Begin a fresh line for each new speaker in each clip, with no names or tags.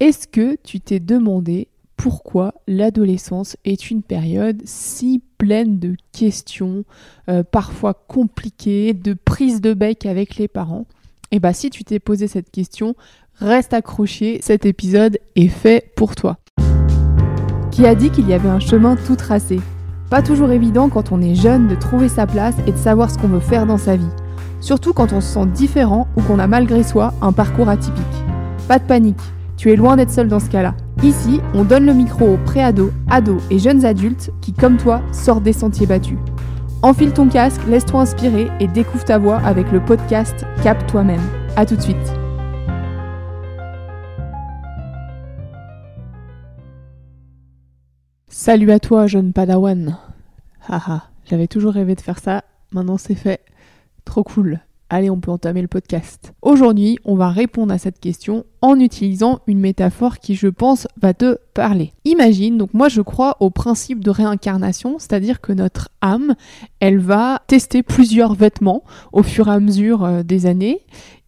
Est-ce que tu t'es demandé pourquoi l'adolescence est une période si pleine de questions, parfois compliquées, de prises de bec avec les parents? Et bah si tu t'es posé cette question, reste accroché, cet épisode est fait pour toi. Qui a dit qu'il y avait un chemin tout tracé? Pas toujours évident quand on est jeune de trouver sa place et de savoir ce qu'on veut faire dans sa vie. Surtout quand on se sent différent ou qu'on a malgré soi un parcours atypique. Pas de panique, tu es loin d'être seul dans ce cas-là. Ici, on donne le micro aux pré-ados, ados et jeunes adultes qui, comme toi, sortent des sentiers battus. Enfile ton casque, laisse-toi inspirer et découvre ta voix avec le podcast Cap Toi-même. À tout de suite. Salut à toi, jeune padawan. Haha, j'avais toujours rêvé de faire ça, maintenant c'est fait. Trop cool. Allez, on peut entamer le podcast. Aujourd'hui, on va répondre à cette question en utilisant une métaphore qui, je pense, va te parler. Imagine, donc moi je crois au principe de réincarnation, c'est-à-dire que notre âme, elle va tester plusieurs vêtements au fur et à mesure des années.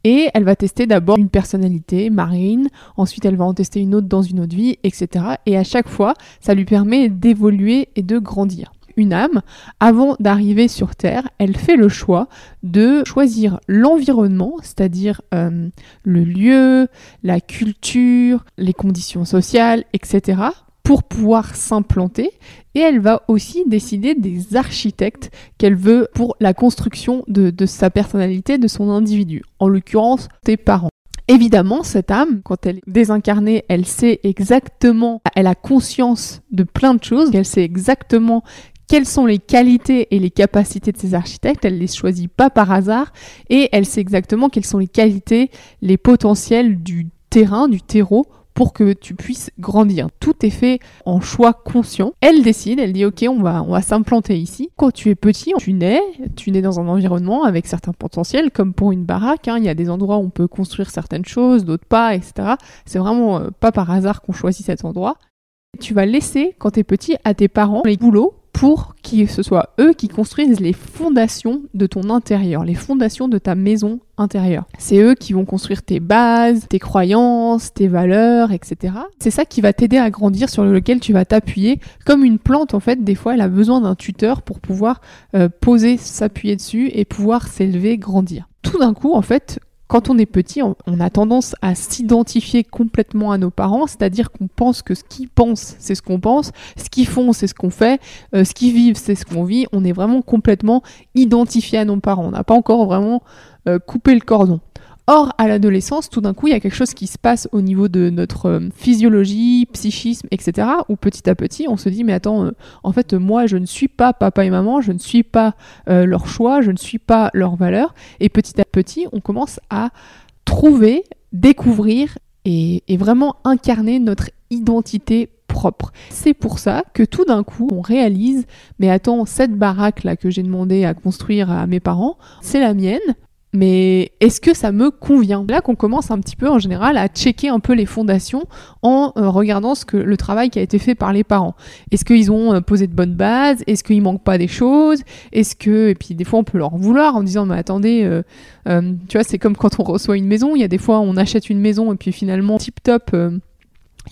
Et elle va tester d'abord une personnalité, Marine, ensuite elle va en tester une autre dans une autre vie, etc. Et à chaque fois, ça lui permet d'évoluer et de grandir. Une âme, avant d'arriver sur Terre, elle fait le choix de choisir l'environnement, c'est-à-dire le lieu, la culture, les conditions sociales, etc., pour pouvoir s'implanter. Et elle va aussi décider des architectes qu'elle veut pour la construction de sa personnalité, de son individu, en l'occurrence tes parents. Évidemment, cette âme, quand elle est désincarnée, elle sait exactement, elle a conscience de plein de choses, elle sait exactement quelles sont les qualités et les capacités de ces architectes, elle ne les choisit pas par hasard, et elle sait exactement quelles sont les qualités, les potentiels du terrain, du terreau, pour que tu puisses grandir. Tout est fait en choix conscient. Elle décide, elle dit ok, on va s'implanter ici. Quand tu es petit, tu nais dans un environnement avec certains potentiels, comme pour une baraque, il y a des endroits où on peut construire certaines choses, d'autres pas, etc. C'est vraiment pas par hasard qu'on choisit cet endroit. Tu vas laisser, quand tu es petit, à tes parents les boulots pour que ce soit eux qui construisent les fondations de ton intérieur, les fondations de ta maison intérieure. C'est eux qui vont construire tes bases, tes croyances, tes valeurs, etc. C'est ça qui va t'aider à grandir, sur lequel tu vas t'appuyer. Comme une plante, en fait, des fois, elle a besoin d'un tuteur pour pouvoir poser, s'appuyer dessus et pouvoir s'élever, grandir. Tout d'un coup, en fait, quand on est petit, on a tendance à s'identifier complètement à nos parents, c'est-à-dire qu'on pense que ce qu'ils pensent, c'est ce qu'on pense, ce qu'ils font, c'est ce qu'on fait, ce qu'ils vivent, c'est ce qu'on vit. On est vraiment complètement identifié à nos parents. On n'a pas encore vraiment coupé le cordon. Or, à l'adolescence, tout d'un coup, il y a quelque chose qui se passe au niveau de notre physiologie, psychisme, etc., où petit à petit, on se dit, mais attends, en fait, moi, je ne suis pas papa et maman, je ne suis pas leur choix, je ne suis pas leurs valeurs. Et petit à petit, on commence à trouver, découvrir et vraiment incarner notre identité propre. C'est pour ça que tout d'un coup, on réalise, mais attends, cette baraque-là que j'ai demandé à construire à mes parents, c'est la mienne. Mais est-ce que ça me convient? Là qu'on commence un petit peu en général à checker un peu les fondations en regardant le travail qui a été fait par les parents. Est-ce qu'ils ont posé de bonnes bases? Est-ce qu'il manque pas des choses? Et puis des fois on peut leur en vouloir en disant mais attendez, tu vois, c'est comme quand on reçoit une maison, il y a des fois on achète une maison et puis finalement tip top,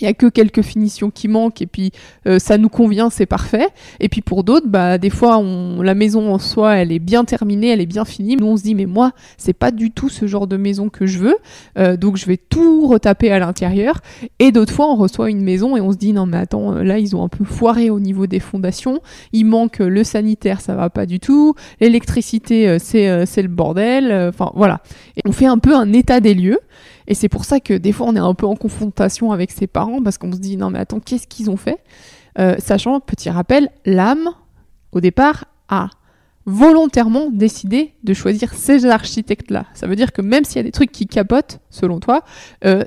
il n'y a que quelques finitions qui manquent et puis ça nous convient, c'est parfait. Et puis pour d'autres, des fois, la maison en soi, elle est bien terminée, elle est bien finie. Nous, on se dit, mais moi, c'est pas du tout ce genre de maison que je veux. Donc, je vais tout retaper à l'intérieur. Et d'autres fois, on reçoit une maison et on se dit, non, mais attends, là, ils ont un peu foiré au niveau des fondations. Il manque le sanitaire, ça va pas du tout. L'électricité, c'est le bordel. Enfin, voilà. Et on fait un peu un état des lieux. Et c'est pour ça que des fois, on est un peu en confrontation avec ses parents parce qu'on se dit, non mais attends, qu'est-ce qu'ils ont fait? Sachant, petit rappel, l'âme, au départ, a volontairement décidé de choisir ces architectes-là. Ça veut dire que même s'il y a des trucs qui capotent, selon toi,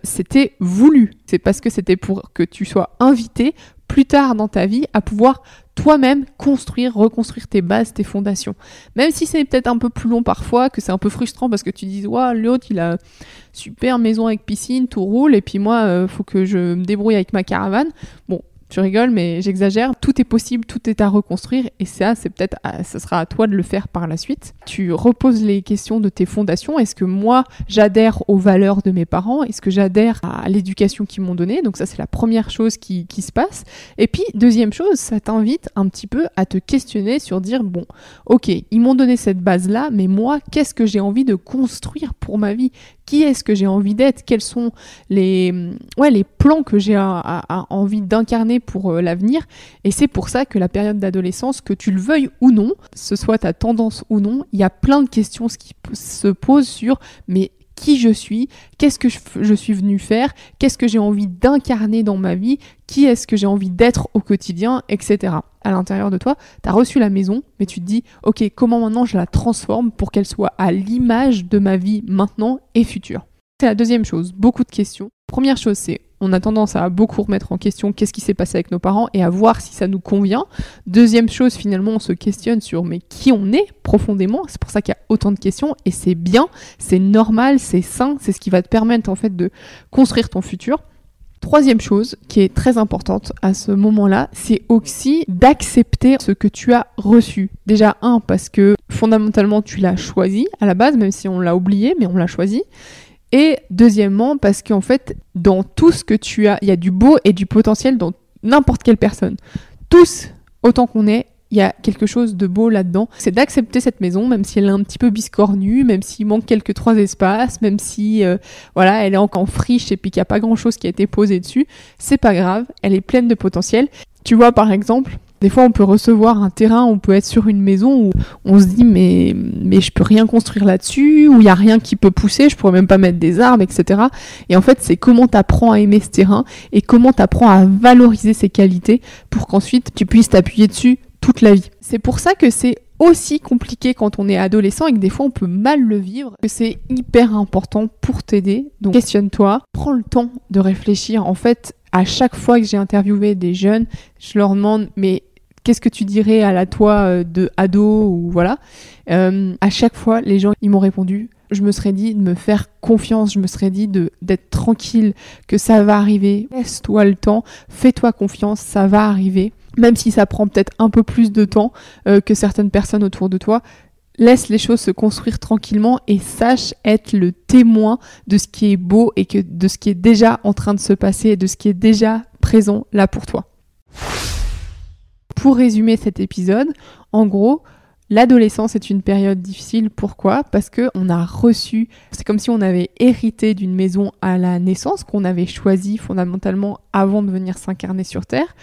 c'était voulu. C'est parce que c'était pour que tu sois invité plus tard dans ta vie à pouvoir toi-même reconstruire tes bases, tes fondations. Même si c'est peut-être un peu plus long parfois, que c'est un peu frustrant parce que tu dis ouais, l'autre il a super maison avec piscine, tout roule, et puis moi faut que je me débrouille avec ma caravane. Bon, Tu rigoles, mais j'exagère. Tout est possible, tout est à reconstruire et ça, ça sera à toi de le faire par la suite. Tu reposes les questions de tes fondations. Est-ce que moi, j'adhère aux valeurs de mes parents? Est-ce que j'adhère à l'éducation qu'ils m'ont donnée? Donc ça, c'est la première chose qui se passe. Et puis, deuxième chose, ça t'invite un petit peu à te questionner sur dire, bon, ok, ils m'ont donné cette base-là, mais moi, qu'est-ce que j'ai envie de construire pour ma vie? Qui est-ce que j'ai envie d'être? Quels sont les plans que j'ai envie d'incarner pour l'avenir? Et c'est pour ça que la période d'adolescence, que tu le veuilles ou non, ce soit ta tendance ou non, il y a plein de questions qui se posent sur mais qui je suis, qu'est-ce que je suis venu faire, qu'est-ce que j'ai envie d'incarner dans ma vie, qui est-ce que j'ai envie d'être au quotidien, etc. À l'intérieur de toi, tu as reçu la maison, mais tu te dis, ok, comment maintenant je la transforme pour qu'elle soit à l'image de ma vie maintenant et future. C'est la deuxième chose, beaucoup de questions. Première chose, c'est on a tendance à beaucoup remettre en question qu'est-ce qui s'est passé avec nos parents et à voir si ça nous convient. Deuxième chose, finalement, on se questionne sur mais qui on est profondément. C'est pour ça qu'il y a autant de questions et c'est bien, c'est normal, c'est sain, c'est ce qui va te permettre en fait de construire ton futur. Troisième chose qui est très importante à ce moment-là, c'est aussi d'accepter ce que tu as reçu. Déjà, parce que fondamentalement, tu l'as choisi à la base, même si on l'a oublié, mais on l'a choisi. Et deuxièmement, parce qu'en fait, dans tout ce que tu as, il y a du beau et du potentiel dans n'importe quelle personne. Tous, autant qu'on est, il y a quelque chose de beau là-dedans. C'est d'accepter cette maison, même si elle est un petit peu biscornue, même s'il manque quelques 3 espaces, même si elle est encore en friche et puis qu'il n'y a pas grand-chose qui a été posé dessus. C'est pas grave, elle est pleine de potentiel. Tu vois, par exemple, des fois, on peut recevoir un terrain, on peut être sur une maison où on se dit mais je peux rien construire là-dessus, où il y a rien qui peut pousser, je pourrais même pas mettre des arbres, etc. Et en fait, c'est comment t'apprends à aimer ce terrain et comment t'apprends à valoriser ses qualités pour qu'ensuite tu puisses t'appuyer dessus toute la vie. C'est pour ça que c'est aussi compliqué quand on est adolescent et que des fois on peut mal le vivre, que c'est hyper important pour t'aider. Donc questionne-toi, prends le temps de réfléchir. En fait, à chaque fois que j'ai interviewé des jeunes, je leur demande mais qu'est-ce que tu dirais à la toi de ado ou voilà. À chaque fois, les gens ils m'ont répondu. Je me serais dit de me faire confiance, je me serais dit d'être tranquille, que ça va arriver. Laisse-toi le temps, fais-toi confiance, ça va arriver. Même si ça prend peut-être un peu plus de temps que certaines personnes autour de toi, laisse les choses se construire tranquillement et sache être le témoin de ce qui est beau et de ce qui est déjà en train de se passer et de ce qui est déjà présent là pour toi. Pour résumer cet épisode, en gros, l'adolescence est une période difficile. Pourquoi ? Parce qu'on a reçu, c'est comme si on avait hérité d'une maison à la naissance, qu'on avait choisie fondamentalement avant de venir s'incarner sur Terre.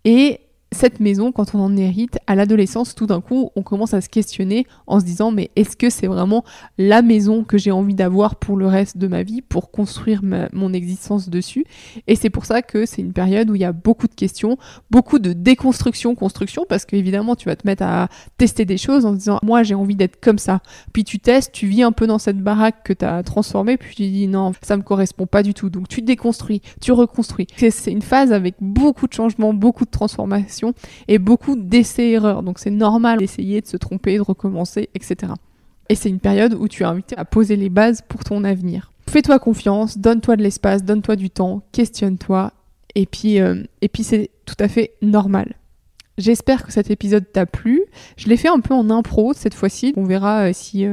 Et cette maison, quand on en hérite, à l'adolescence, tout d'un coup, on commence à se questionner en se disant mais est-ce que c'est vraiment la maison que j'ai envie d'avoir pour le reste de ma vie, pour construire mon existence dessus? Et c'est pour ça que c'est une période où il y a beaucoup de questions, beaucoup de déconstruction, parce qu'évidemment, tu vas te mettre à tester des choses en te disant moi, j'ai envie d'être comme ça. Puis tu testes, tu vis un peu dans cette baraque que tu as transformée, puis tu dis non, ça me correspond pas du tout. Donc tu déconstruis, tu reconstruis. C'est une phase avec beaucoup de changements, beaucoup de transformations et beaucoup d'essais-erreurs. Donc c'est normal d'essayer, de se tromper, de recommencer, etc. Et c'est une période où tu es invité à poser les bases pour ton avenir. Fais-toi confiance, donne-toi de l'espace, donne-toi du temps, questionne-toi, et puis c'est tout à fait normal. J'espère que cet épisode t'a plu. Je l'ai fait un peu en impro cette fois-ci. On verra si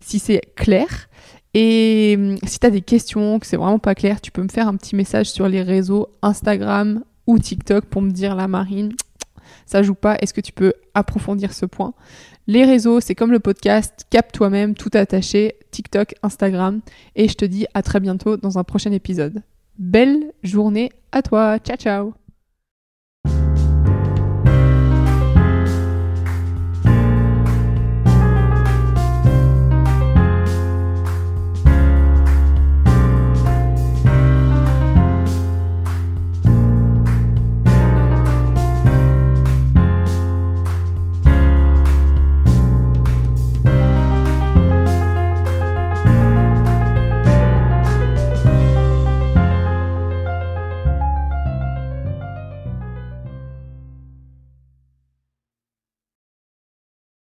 c'est clair. Et si tu as des questions, que c'est vraiment pas clair, tu peux me faire un petit message sur les réseaux Instagram ou TikTok pour me dire, la Marine, ça joue pas, est-ce que tu peux approfondir ce point? Les réseaux, c'est comme le podcast, capte toi-même, tout attaché, TikTok, Instagram, et je te dis à très bientôt dans un prochain épisode. Belle journée à toi, ciao ciao!